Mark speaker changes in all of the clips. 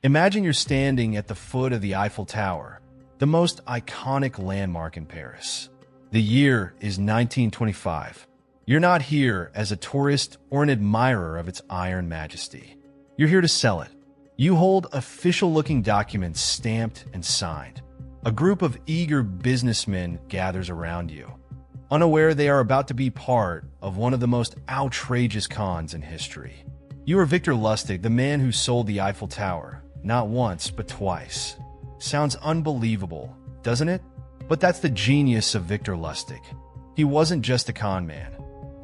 Speaker 1: Imagine you're standing at the foot of the Eiffel Tower, the most iconic landmark in Paris. The year is 1925. You're not here as a tourist or an admirer of its iron majesty. You're here to sell it. You hold official-looking documents stamped and signed. A group of eager businessmen gathers around you, unaware they are about to be part of one of the most outrageous cons in history. You are Victor Lustig, the man who sold the Eiffel Tower, not once, but twice. Sounds unbelievable, doesn't it? But that's the genius of Victor Lustig. He wasn't just a con man.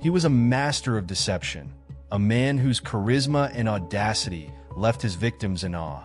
Speaker 1: He was a master of deception, a man whose charisma and audacity left his victims in awe,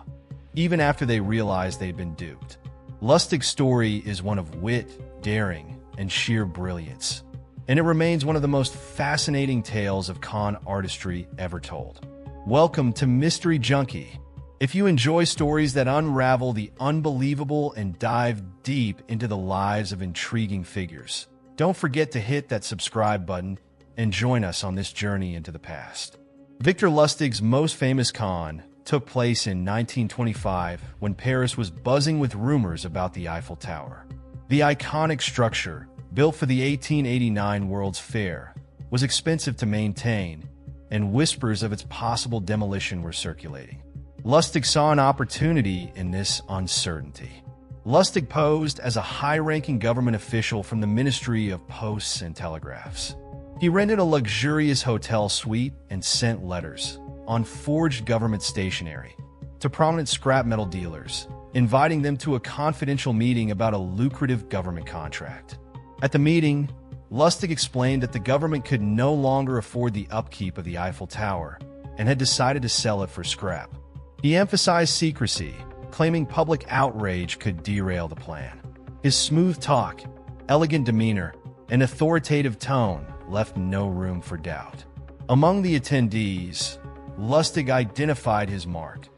Speaker 1: even after they realized they'd been duped. Lustig's story is one of wit, daring, and sheer brilliance, and it remains one of the most fascinating tales of con artistry ever told. Welcome to Mystery Junky. If you enjoy stories that unravel the unbelievable and dive deep into the lives of intriguing figures, don't forget to hit that subscribe button and join us on this journey into the past. Victor Lustig's most famous con took place in 1925 when Paris was buzzing with rumors about the Eiffel Tower. The iconic structure, built for the 1889 World's Fair, was expensive to maintain, and whispers of its possible demolition were circulating. Lustig saw an opportunity in this uncertainty. Lustig posed as a high-ranking government official from the Ministry of Posts and Telegraphs. He rented a luxurious hotel suite and sent letters, on forged government stationery, to prominent scrap metal dealers, inviting them to a confidential meeting about a lucrative government contract. At the meeting, Lustig explained that the government could no longer afford the upkeep of the Eiffel Tower and had decided to sell it for scrap. He emphasized secrecy, claiming public outrage could derail the plan. His smooth talk, elegant demeanor, and authoritative tone left no room for doubt. Among the attendees, Lustig identified his mark,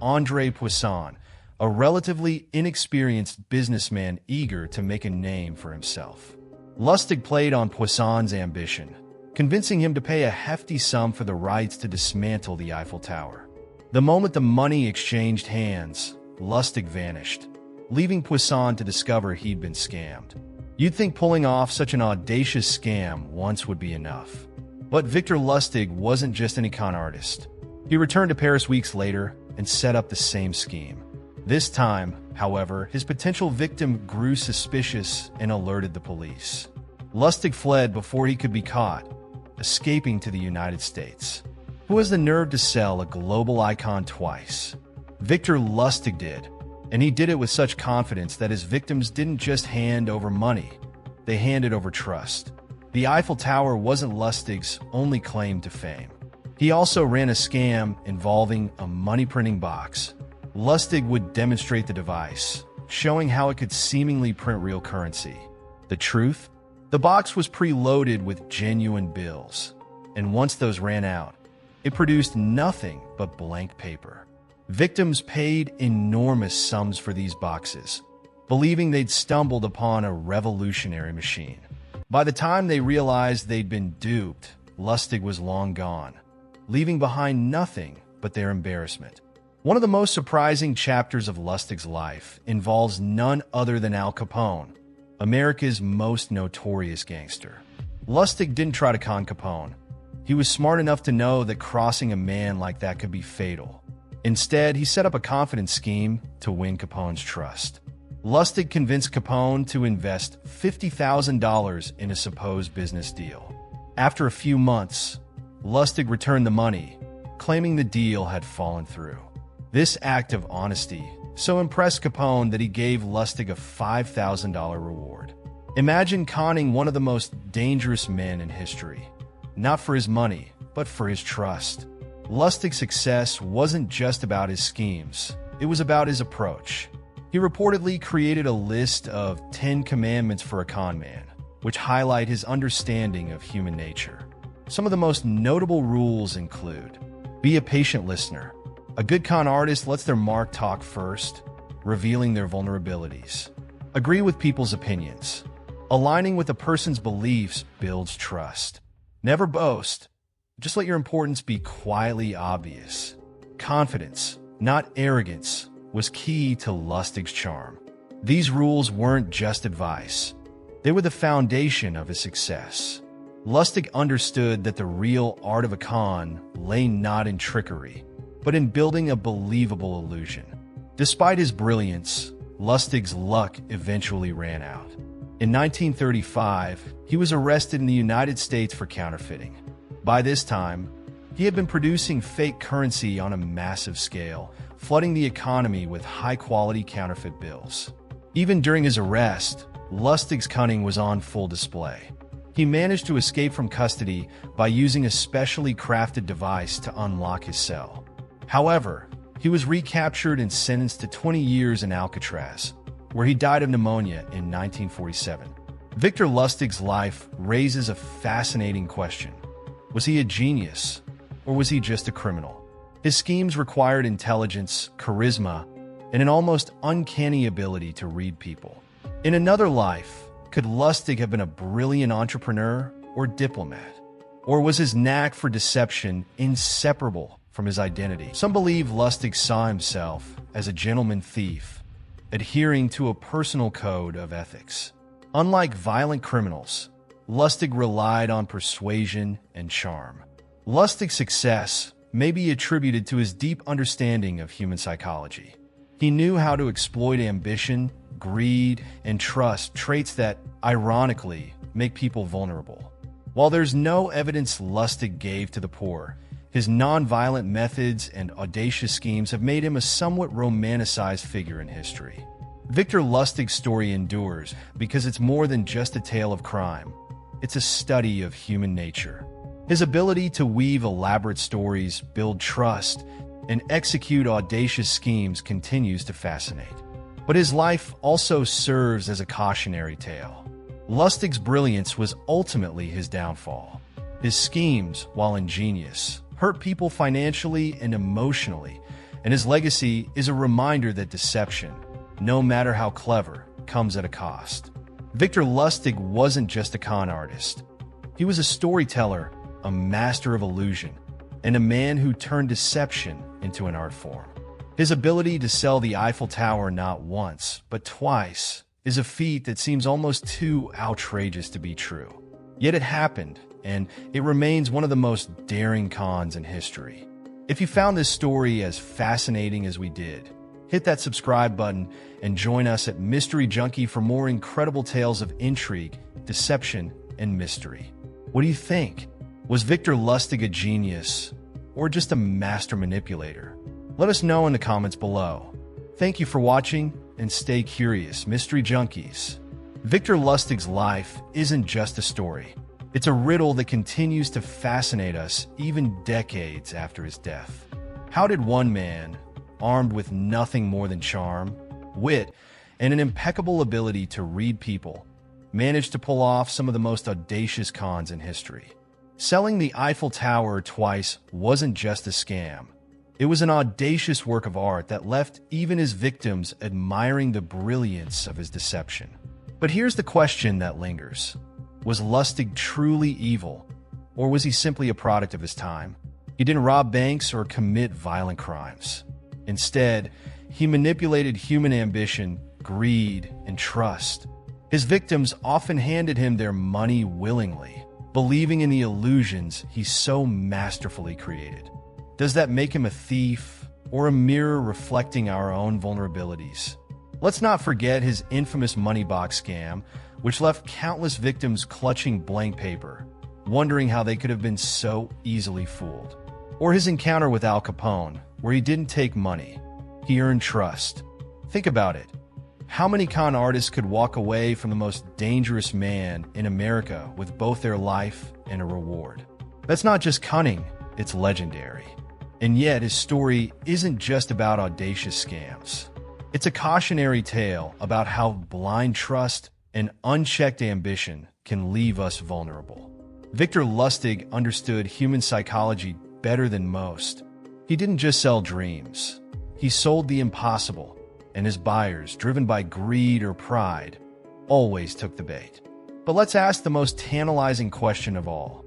Speaker 1: André Poisson, a relatively inexperienced businessman eager to make a name for himself. Lustig played on Poisson's ambition, convincing him to pay a hefty sum for the rights to dismantle the Eiffel Tower. The moment the money exchanged hands, Lustig vanished, leaving Poisson to discover he'd been scammed. You'd think pulling off such an audacious scam once would be enough. But Victor Lustig wasn't just any con artist. He returned to Paris weeks later and set up the same scheme. This time, however, his potential victim grew suspicious and alerted the police. Lustig fled before he could be caught, escaping to the United States. Who has the nerve to sell a global icon twice? Victor Lustig did, and he did it with such confidence that his victims didn't just hand over money, they handed over trust. The Eiffel Tower wasn't Lustig's only claim to fame. He also ran a scam involving a money-printing box. Lustig would demonstrate the device, showing how it could seemingly print real currency. The truth? The box was preloaded with genuine bills, and once those ran out, it produced nothing but blank paper. Victims paid enormous sums for these boxes, believing they'd stumbled upon a revolutionary machine. By the time they realized they'd been duped, Lustig was long gone, leaving behind nothing but their embarrassment. One of the most surprising chapters of Lustig's life involves none other than Al Capone, America's most notorious gangster. Lustig didn't try to con Capone. He was smart enough to know that crossing a man like that could be fatal. Instead, he set up a confidence scheme to win Capone's trust. Lustig convinced Capone to invest $50,000 in a supposed business deal. After a few months, Lustig returned the money, claiming the deal had fallen through. This act of honesty so impressed Capone that he gave Lustig a $5,000 reward. Imagine conning one of the most dangerous men in history, not for his money, but for his trust. Lustig's success wasn't just about his schemes, it was about his approach. He reportedly created a list of 10 commandments for a con man, which highlight his understanding of human nature. Some of the most notable rules include: be a patient listener. A good con artist lets their mark talk first, revealing their vulnerabilities. Agree with people's opinions. Aligning with a person's beliefs builds trust. Never boast. Just let your importance be quietly obvious. Confidence. not arrogance, was key to Lustig's charm. These rules weren't just advice. They were the foundation of his success. Lustig understood that the real art of a con lay not in trickery, but in building a believable illusion. Despite his brilliance, Lustig's luck eventually ran out. In 1935, he was arrested in the United States for counterfeiting. By this time, he had been producing fake currency on a massive scale, flooding the economy with high-quality counterfeit bills. Even during his arrest, Lustig's cunning was on full display. He managed to escape from custody by using a specially crafted device to unlock his cell. However, he was recaptured and sentenced to 20 years in Alcatraz, where he died of pneumonia in 1947. Victor Lustig's life raises a fascinating question. Was he a genius, or was he just a criminal? His schemes required intelligence, charisma, and an almost uncanny ability to read people. In another life, could Lustig have been a brilliant entrepreneur or diplomat? Or was his knack for deception inseparable from his identity? Some believe Lustig saw himself as a gentleman thief, adhering to a personal code of ethics. Unlike violent criminals, Lustig relied on persuasion and charm. Lustig's success may be attributed to his deep understanding of human psychology. He knew how to exploit ambition, greed, and trust, traits that, ironically, make people vulnerable. While there's no evidence Lustig gave to the poor, his non-violent methods and audacious schemes have made him a somewhat romanticized figure in history. Victor Lustig's story endures because it's more than just a tale of crime. It's a study of human nature. His ability to weave elaborate stories, build trust, and execute audacious schemes continues to fascinate. But his life also serves as a cautionary tale. Lustig's brilliance was ultimately his downfall. His schemes, while ingenious, hurt people financially and emotionally, and his legacy is a reminder that deception, no matter how clever, comes at a cost. Victor Lustig wasn't just a con artist. He was a storyteller, a master of illusion, and a man who turned deception into an art form. His ability to sell the Eiffel Tower not once, but twice, is a feat that seems almost too outrageous to be true. Yet it happened, and it remains one of the most daring cons in history. If you found this story as fascinating as we did, hit that subscribe button and join us at Mystery Junky for more incredible tales of intrigue, deception, and mystery. What do you think? Was Victor Lustig a genius, or just a master manipulator? Let us know in the comments below. Thank you for watching, and stay curious, Mystery Junkies. Victor Lustig's life isn't just a story. It's a riddle that continues to fascinate us even decades after his death. How did one man, armed with nothing more than charm, wit, and an impeccable ability to read people, manage to pull off some of the most audacious cons in history? Selling the Eiffel Tower twice wasn't just a scam. It was an audacious work of art that left even his victims admiring the brilliance of his deception. But here's the question that lingers. Was Lustig truly evil, or was he simply a product of his time? He didn't rob banks or commit violent crimes. Instead, he manipulated human ambition, greed, and trust. His victims often handed him their money willingly, believing in the illusions he so masterfully created. Does that make him a thief, or a mirror reflecting our own vulnerabilities? Let's not forget his infamous money box scam, which left countless victims clutching blank paper, wondering how they could have been so easily fooled. Or his encounter with Al Capone, where he didn't take money, he earned trust. Think about it. How many con artists could walk away from the most dangerous man in America with both their life and a reward? That's not just cunning, it's legendary. And yet, his story isn't just about audacious scams. It's a cautionary tale about how blind trust and unchecked ambition can leave us vulnerable. Victor Lustig understood human psychology better than most. He didn't just sell dreams. He sold the impossible, and his buyers, driven by greed or pride, always took the bait. But let's ask the most tantalizing question of all.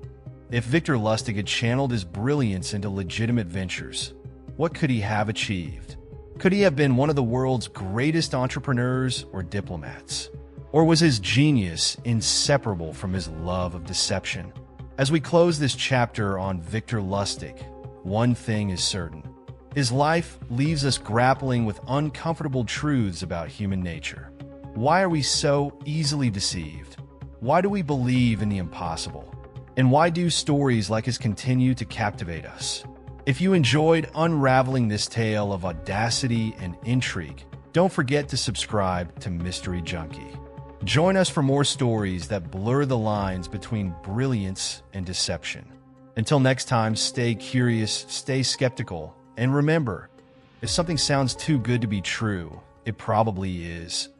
Speaker 1: If Victor Lustig had channeled his brilliance into legitimate ventures, What could he have achieved? Could he have been one of the world's greatest entrepreneurs or diplomats? Or was his genius inseparable from his love of deception? As we close this chapter on Victor Lustig, one thing is certain. His life leaves us grappling with uncomfortable truths about human nature. Why are we so easily deceived? Why do we believe in the impossible? And why do stories like his continue to captivate us? If you enjoyed unraveling this tale of audacity and intrigue, don't forget to subscribe to Mystery Junky. Join us for more stories that blur the lines between brilliance and deception. Until next time, stay curious, stay skeptical, and remember, if something sounds too good to be true, it probably is.